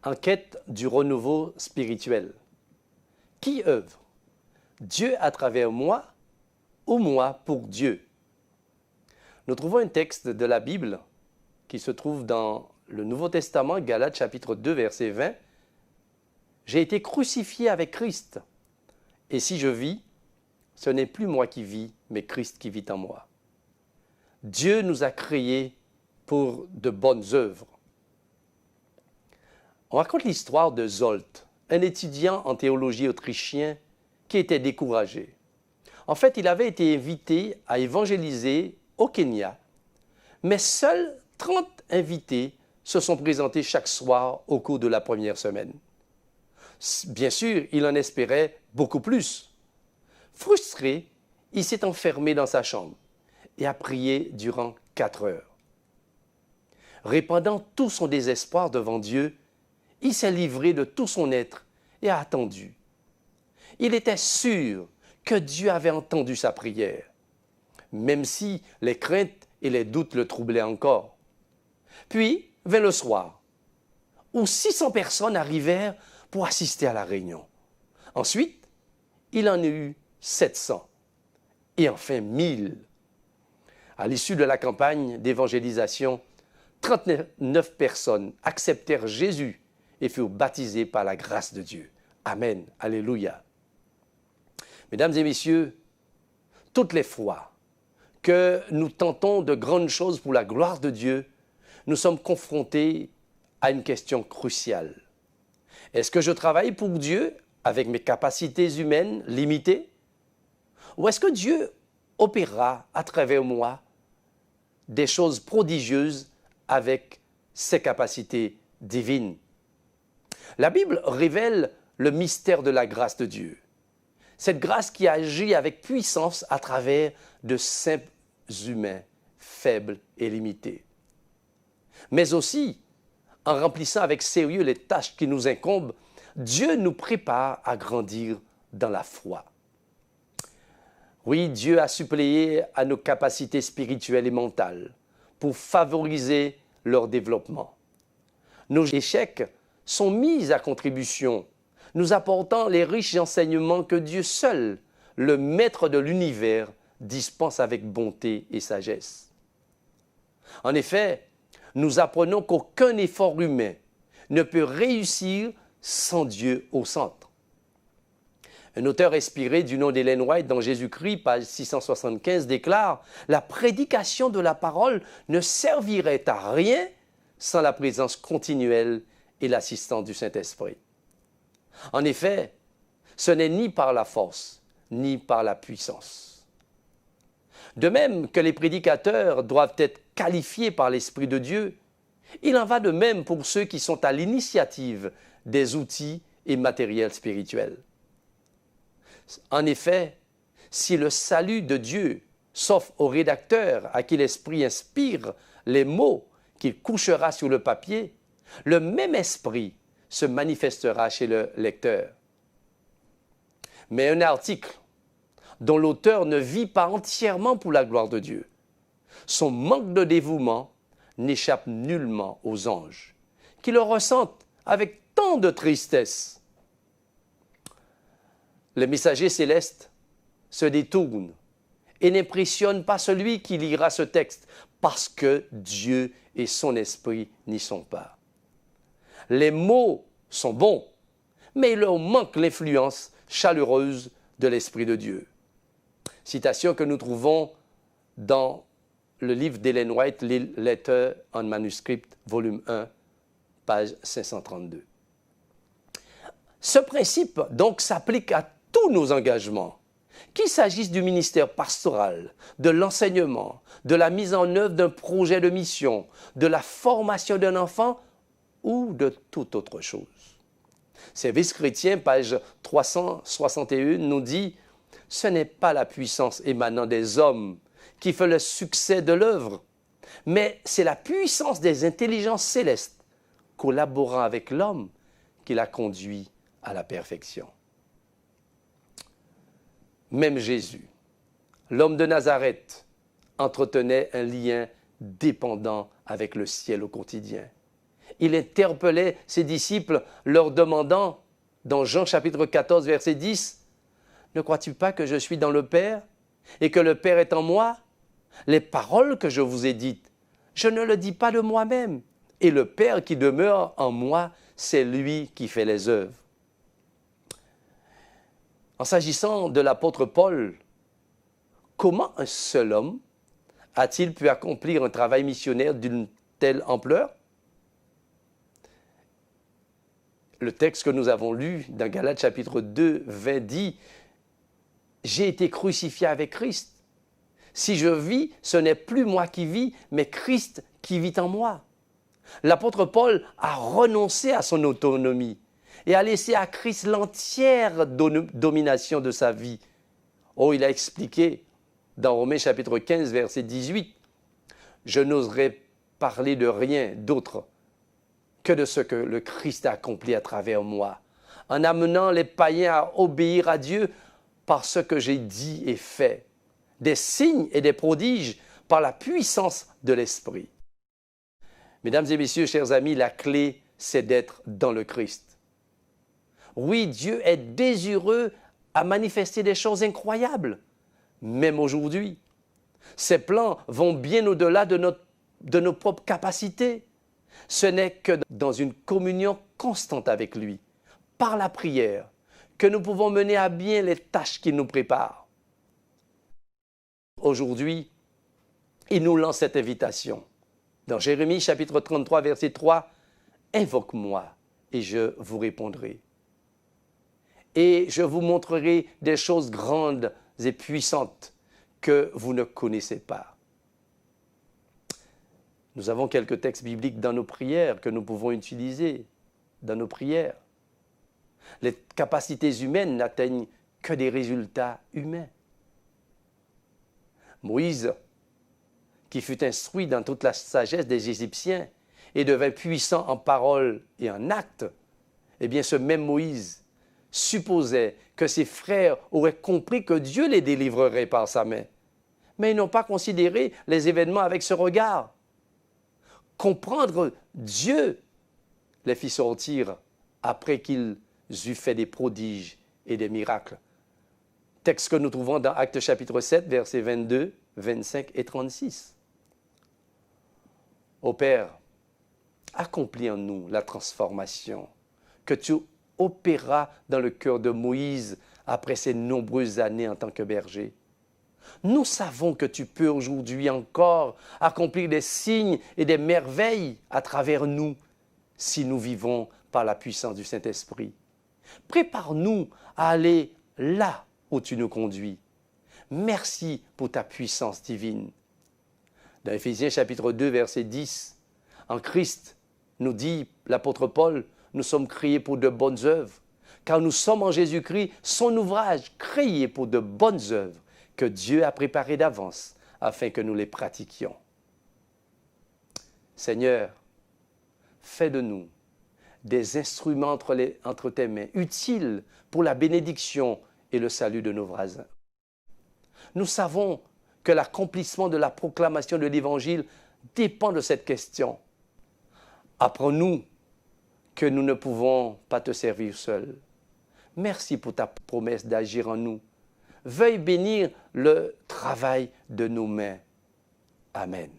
en quête du renouveau spirituel. Qui œuvre? Dieu à travers moi ou moi pour Dieu? Nous trouvons un texte de la Bible qui se trouve dans le Nouveau Testament, Galates chapitre 2, verset 20. « J'ai été crucifié avec Christ, et si je vis, ce n'est plus moi qui vis, mais Christ qui vit en moi. » Dieu nous a créés pour de bonnes œuvres. On raconte l'histoire de Zsolt, un étudiant en théologie autrichien qui était découragé. En fait, il avait été invité à évangéliser au Kenya, mais seuls 30 invités se sont présentés chaque soir au cours de la première semaine. Bien sûr, il en espérait beaucoup plus. Frustré, il s'est enfermé dans sa chambre et a prié durant 4 heures. Répandant tout son désespoir devant Dieu, il s'est livré de tout son être et a attendu. Il était sûr que Dieu avait entendu sa prière, même si les craintes et les doutes le troublaient encore. Puis vint le soir, où 600 personnes arrivèrent pour assister à la réunion. Ensuite, il en eut 700 et enfin 1000. À l'issue de la campagne d'évangélisation, 39 personnes acceptèrent Jésus et furent baptisées par la grâce de Dieu. Amen. Alléluia. Mesdames et messieurs, toutes les fois que nous tentons de grandes choses pour la gloire de Dieu, nous sommes confrontés à une question cruciale. Est-ce que je travaille pour Dieu avec mes capacités humaines limitées? Ou est-ce que Dieu opérera à travers moi des choses prodigieuses avec ses capacités divines? La Bible révèle le mystère de la grâce de Dieu. Cette grâce qui agit avec puissance à travers de simples humains, faibles et limités. Mais aussi, en remplissant avec sérieux les tâches qui nous incombent, Dieu nous prépare à grandir dans la foi. Oui, Dieu a suppléé à nos capacités spirituelles et mentales pour favoriser leur développement. Nos échecs sont mis à contribution, nous apportant les riches enseignements que Dieu seul, le maître de l'univers, dispense avec bonté et sagesse. En effet, nous apprenons qu'aucun effort humain ne peut réussir sans Dieu au centre. Un auteur inspiré du nom d'Ellen White dans Jésus-Christ, page 675, déclare « La prédication de la parole ne servirait à rien sans la présence continuelle et l'assistance du Saint-Esprit. » En effet, ce n'est ni par la force, ni par la puissance. De même que les prédicateurs doivent être qualifiés par l'Esprit de Dieu, il en va de même pour ceux qui sont à l'initiative des outils et matériels spirituels. En effet, si le salut de Dieu s'offre au rédacteur à qui l'Esprit inspire les mots qu'il couchera sur le papier, le même Esprit se manifestera chez le lecteur. Mais un article dont l'auteur ne vit pas entièrement pour la gloire de Dieu, son manque de dévouement n'échappe nullement aux anges, qui le ressentent avec tant de tristesse. Le messager céleste se détourne et n'impressionne pas celui qui lira ce texte, parce que Dieu et son esprit n'y sont pas. Les mots sont bons, mais il leur manque l'influence chaleureuse de l'Esprit de Dieu. Citation que nous trouvons dans le livre d'Ellen White, Letter on Manuscript, volume 1, page 532. Ce principe, donc, s'applique à tous nos engagements, qu'il s'agisse du ministère pastoral, de l'enseignement, de la mise en œuvre d'un projet de mission, de la formation d'un enfant ou de toute autre chose. Service chrétien, page 361, nous dit « Ce n'est pas la puissance émanant des hommes qui fait le succès de l'œuvre, mais c'est la puissance des intelligences célestes collaborant avec l'homme qui l'a conduit à la perfection. » Même Jésus, l'homme de Nazareth, entretenait un lien dépendant avec le ciel au quotidien. il interpellait ses disciples leur demandant, dans Jean chapitre 14, verset 10, « Ne crois-tu pas que je suis dans le Père et que le Père est en moi? Les paroles que je vous ai dites, je ne le dis pas de moi-même, et le Père qui demeure en moi, c'est lui qui fait les œuvres. » En s'agissant de l'apôtre Paul, comment un seul homme a-t-il pu accomplir un travail missionnaire d'une telle ampleur? Le texte que nous avons lu dans Galates chapitre 2, 20 dit « J'ai été crucifié avec Christ. Si je vis, ce n'est plus moi qui vis, mais Christ qui vit en moi. » L'apôtre Paul a renoncé à son autonomie et a laissé à Christ l'entière domination de sa vie. Oh, il a expliqué dans Romains chapitre 15, verset 18, « Je n'oserais parler de rien d'autre que de ce que le Christ a accompli à travers moi, en amenant les païens à obéir à Dieu par ce que j'ai dit et fait, des signes et des prodiges par la puissance de l'Esprit. » Mesdames et messieurs, chers amis, la clé, c'est d'être dans le Christ. Oui, Dieu est désireux à manifester des choses incroyables, même aujourd'hui. Ses plans vont bien au-delà de nos propres capacités. Ce n'est que dans une communion constante avec lui, par la prière, que nous pouvons mener à bien les tâches qu'il nous prépare. Aujourd'hui, il nous lance cette invitation. Dans Jérémie chapitre 33, verset 3, « Invoque-moi et je vous répondrai. Et je vous montrerai des choses grandes et puissantes que vous ne connaissez pas. » Nous avons quelques textes bibliques dans nos prières que nous pouvons utiliser dans nos prières. Les capacités humaines n'atteignent que des résultats humains. Moïse, qui fut instruit dans toute la sagesse des Égyptiens et devint puissant en parole et en acte, eh bien ce même Moïse supposait que ses frères auraient compris que Dieu les délivrerait par sa main. Mais ils n'ont pas considéré les événements avec ce regard. Comprendre Dieu les fit sortir après qu'ils eurent fait des prodiges et des miracles. Texte que nous trouvons dans Actes chapitre 7, versets 22, 25 et 36. Ô Père, accomplis en nous la transformation que tu opéras dans le cœur de Moïse après ces nombreuses années en tant que berger. Nous savons que tu peux aujourd'hui encore accomplir des signes et des merveilles à travers nous si nous vivons par la puissance du Saint-Esprit. Prépare-nous à aller là où tu nous conduis. Merci pour ta puissance divine. Dans Éphésiens chapitre 2, verset 10, « En Christ, nous dit l'apôtre Paul, nous sommes créés pour de bonnes œuvres, car nous sommes en Jésus-Christ, son ouvrage, créé pour de bonnes œuvres, que Dieu a préparées d'avance afin que nous les pratiquions. » Seigneur, fais de nous des instruments entre tes mains, utiles pour la bénédiction et le salut de nos voisins. Nous savons que l'accomplissement de la proclamation de l'Évangile dépend de cette question. Apprends-nous que nous ne pouvons pas te servir seuls. Merci pour ta promesse d'agir en nous. Veuille bénir le travail de nos mains. Amen.